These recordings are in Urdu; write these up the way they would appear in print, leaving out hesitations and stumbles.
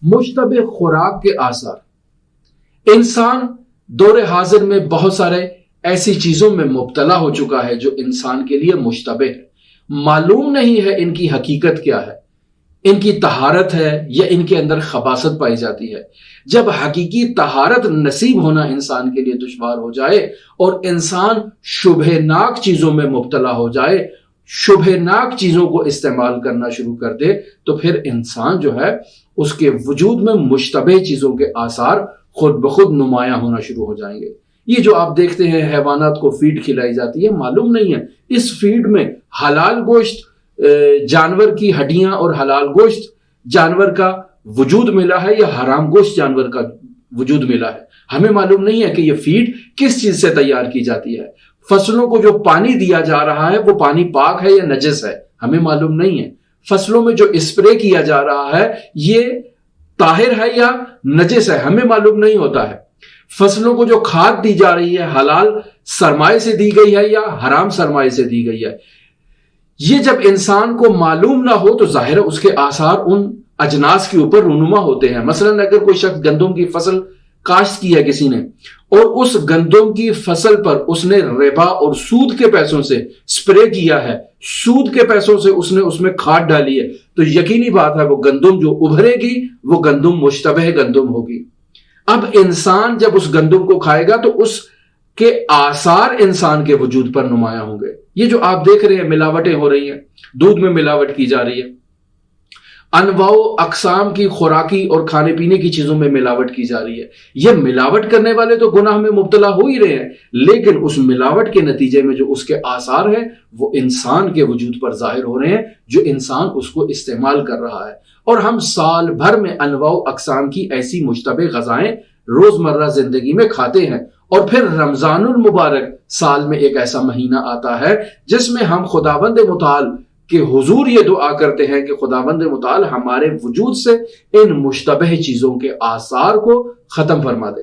مشتبہ خوراک کے آثار۔ انسان دور حاضر میں بہت سارے ایسی چیزوں میں مبتلا ہو چکا ہے جو انسان کے لیے مشتبہ ہے، معلوم نہیں ہے ان کی حقیقت کیا ہے، ان کی طہارت ہے یا ان کے اندر خباثت پائی جاتی ہے۔ جب حقیقی طہارت نصیب ہونا انسان کے لیے دشوار ہو جائے اور انسان شبہ ناک چیزوں میں مبتلا ہو جائے، شبہ ناک چیزوں کو استعمال کرنا شروع کر دے، تو پھر انسان جو ہے اس کے وجود میں مشتبہ چیزوں کے آثار خود بخود نمایاں ہونا شروع ہو جائیں گے۔ یہ جو آپ دیکھتے ہیں حیوانات کو فیڈ کھلائی جاتی ہے، معلوم نہیں ہے اس فیڈ میں حلال گوشت جانور کی ہڈیاں اور حلال گوشت جانور کا وجود ملا ہے یا حرام گوشت جانور کا وجود ملا ہے۔ ہمیں معلوم نہیں ہے کہ یہ فیڈ کس چیز سے تیار کی جاتی ہے۔ فصلوں کو جو پانی دیا جا رہا ہے وہ پانی پاک ہے یا نجس ہے، ہمیں معلوم نہیں ہے۔ فصلوں میں جو اسپرے کیا جا رہا ہے یہ طاہر ہے یا نجس ہے، ہمیں معلوم نہیں ہوتا ہے۔ فصلوں کو جو کھاد دی جا رہی ہے حلال سرمائے سے دی گئی ہے یا حرام سرمائے سے دی گئی ہے، یہ جب انسان کو معلوم نہ ہو تو ظاہر ہے اس کے آثار ان اجناس کے اوپر رونما ہوتے ہیں۔ مثلا اگر کوئی شخص گندم کی فصل کاشت کی ہے کسی نے اور اس گندم کی فصل پر اس نے ربا اور سود کے پیسوں سے سپرے کیا ہے، سود کے پیسوں سے اس میں کھاد ڈالی ہے، تو یقینی بات ہے وہ گندم جو ابھرے گی وہ گندم مشتبہ گندم ہوگی۔ اب انسان جب اس گندم کو کھائے گا تو اس کے آثار انسان کے وجود پر نمایاں ہوں گے۔ یہ جو آپ دیکھ رہے ہیں ملاوٹیں ہو رہی ہیں، دودھ میں ملاوٹ کی جا رہی ہے، انواع و اقسام کی خوراکی اور کھانے پینے کی چیزوں میں ملاوٹ کی جا رہی ہے۔ یہ ملاوٹ کرنے والے تو گناہ میں مبتلا ہو ہی رہے ہیں، لیکن اس ملاوٹ کے نتیجے میں جو اس کے آثار ہیں وہ انسان کے وجود پر ظاہر ہو رہے ہیں، جو انسان اس کو استعمال کر رہا ہے۔ اور ہم سال بھر میں انواع و اقسام کی ایسی مشتبہ غذائیں روزمرہ زندگی میں کھاتے ہیں، اور پھر رمضان المبارک سال میں ایک ایسا مہینہ آتا ہے جس میں ہم خداوند متعال کہ حضور یہ دعا کرتے ہیں کہ خداوند متعال ہمارے وجود سے ان مشتبہ چیزوں کے آثار کو ختم فرما دے۔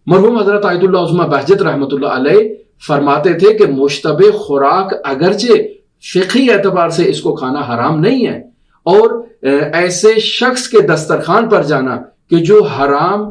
مرحوم حضرت آیت اللہ عظمہ بہجت رحمۃ اللہ علیہ فرماتے تھے کہ مشتبہ خوراک اگرچہ فقہی اعتبار سے اس کو کھانا حرام نہیں ہے، اور ایسے شخص کے دسترخوان پر جانا کہ جو حرام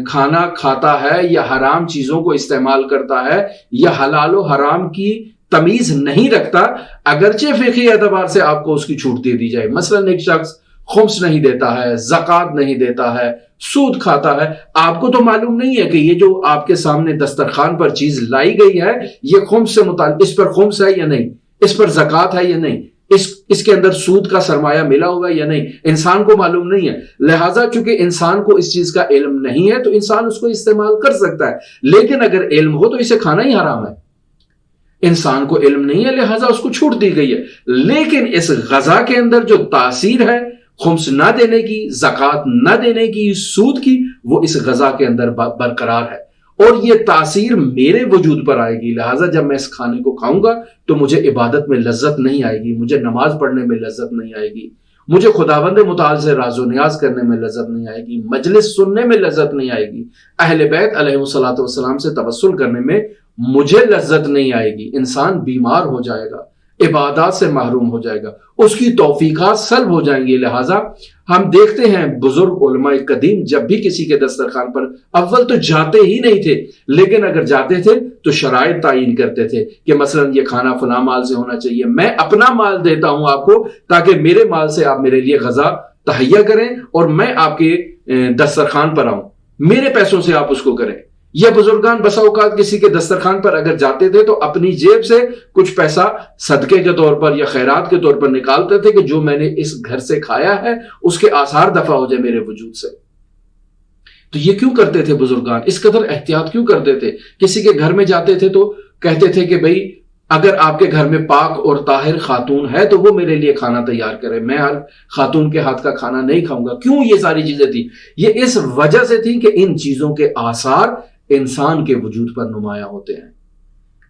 کھانا کھاتا ہے یا حرام چیزوں کو استعمال کرتا ہے یا حلال و حرام کی تمیز نہیں رکھتا، اگرچہ فقہی اعتبار سے آپ کو اس کی چھوٹ دے دی جائے، مثلا ایک شخص خمس نہیں دیتا ہے، زکوٰۃ نہیں دیتا ہے، سود کھاتا ہے، آپ کو تو معلوم نہیں ہے کہ یہ جو آپ کے سامنے دسترخوان پر چیز لائی گئی ہے یہ خمس سے متعلق، اس پر خمس ہے یا نہیں، اس پر زکوٰۃ ہے یا نہیں، اس کے اندر سود کا سرمایہ ملا ہوا ہے یا نہیں، انسان کو معلوم نہیں ہے۔ لہٰذا چونکہ انسان کو اس چیز کا علم نہیں ہے تو انسان اس کو استعمال کر سکتا ہے، لیکن اگر علم ہو تو اسے کھانا ہی حرام ہے۔ انسان کو علم نہیں ہے لہٰذا اس کو چھوٹ دی گئی ہے، لیکن اس غذا کے اندر جو تاثیر ہے خمس نہ دینے کی، زکوٰۃ نہ دینے کی، سود کی، وہ اس غذا کے اندر برقرار ہے، اور یہ تاثیر میرے وجود پر آئے گی۔ لہٰذا جب میں اس کھانے کو کھاؤں گا تو مجھے عبادت میں لذت نہیں آئے گی، مجھے نماز پڑھنے میں لذت نہیں آئے گی، مجھے خداوند متعال سے راز و نیاز کرنے میں لذت نہیں آئے گی، مجلس سننے میں لذت نہیں آئے گی، اہل بیت علیہ الصلوۃ والسلام سے توسل کرنے میں مجھے لذت نہیں آئے گی۔ انسان بیمار ہو جائے گا، عبادات سے محروم ہو جائے گا، اس کی توفیقات سلب ہو جائیں گی۔ لہٰذا ہم دیکھتے ہیں بزرگ علماء قدیم جب بھی کسی کے دسترخوان پر اول تو جاتے ہی نہیں تھے، لیکن اگر جاتے تھے تو شرائط تعین کرتے تھے کہ مثلا یہ کھانا فلاں مال سے ہونا چاہیے، میں اپنا مال دیتا ہوں آپ کو تاکہ میرے مال سے آپ میرے لیے غذا تہیا کریں اور میں آپ کے دسترخوان پر آؤں، میرے پیسوں سے آپ اس کو کریں۔ یہ بزرگان بسا اوقات کسی کے دسترخوان پر اگر جاتے تھے تو اپنی جیب سے کچھ پیسہ صدقے کے طور پر یا خیرات کے طور پر نکالتے تھے کہ جو میں نے اس گھر سے کھایا ہے اس کے آثار دفع ہو جائے میرے وجود سے۔ تو یہ کیوں کرتے تھے بزرگان؟ اس قدر احتیاط کیوں کرتے تھے؟ کسی کے گھر میں جاتے تھے تو کہتے تھے کہ بھئی اگر آپ کے گھر میں پاک اور طاہر خاتون ہے تو وہ میرے لیے کھانا تیار کرے، میں ہر خاتون کے ہاتھ کا کھانا نہیں کھاؤں گا۔ کیوں یہ ساری چیزیں تھیں؟ یہ اس وجہ سے تھی کہ ان چیزوں کے آثار انسان کے وجود پر نمایاں ہوتے ہیں۔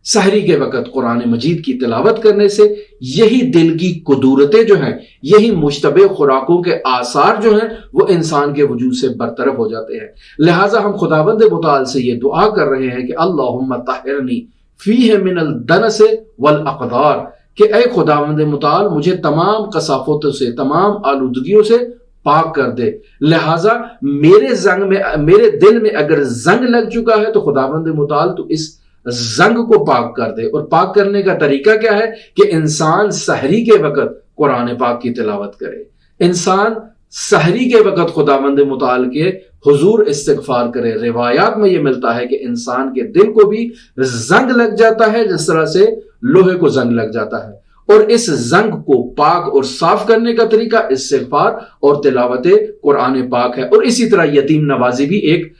سحری کے وقت قرآن مجید کی تلاوت کرنے سے یہی دل کی قدورتیں جو ہیں، یہی مشتبہ خوراکوں کے آثار جو ہیں وہ انسان کے وجود سے برطرف ہو جاتے ہیں۔ لہٰذا ہم خداوند متعال سے یہ دعا کر رہے ہیں کہ اللہم طہرنی فیہ من الدنس والاقدار، کہ اے خداوند متعال مجھے تمام کثافتوں سے، تمام آلودگیوں سے پاک کر دے. لہٰذا میرے دل میں اگر زنگ لگ چکا ہے تو خداوند متعال تو اس زنگ کو پاک کر دے. اور پاک کرنے کا طریقہ کیا ہے کہ انسان سحری کے وقت قرآن پاک کی تلاوت کرے, انسان سحری کے وقت خداوند متعال کے حضور استغفار کرے. روایات میں یہ ملتا ہے کہ انسان کے دل کو بھی زنگ لگ جاتا ہے جس طرح سے لوہے کو زنگ لگ جاتا ہے, اور اس زنگ کو پاک اور صاف کرنے کا طریقہ استغفار اور تلاوت قرآن پاک ہے. اور اسی طرح یتیم نوازی بھی ایک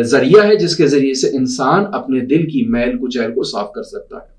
ذریعہ ہے جس کے ذریعے سے انسان اپنے دل کی میل کچیل کو صاف کر سکتا ہے.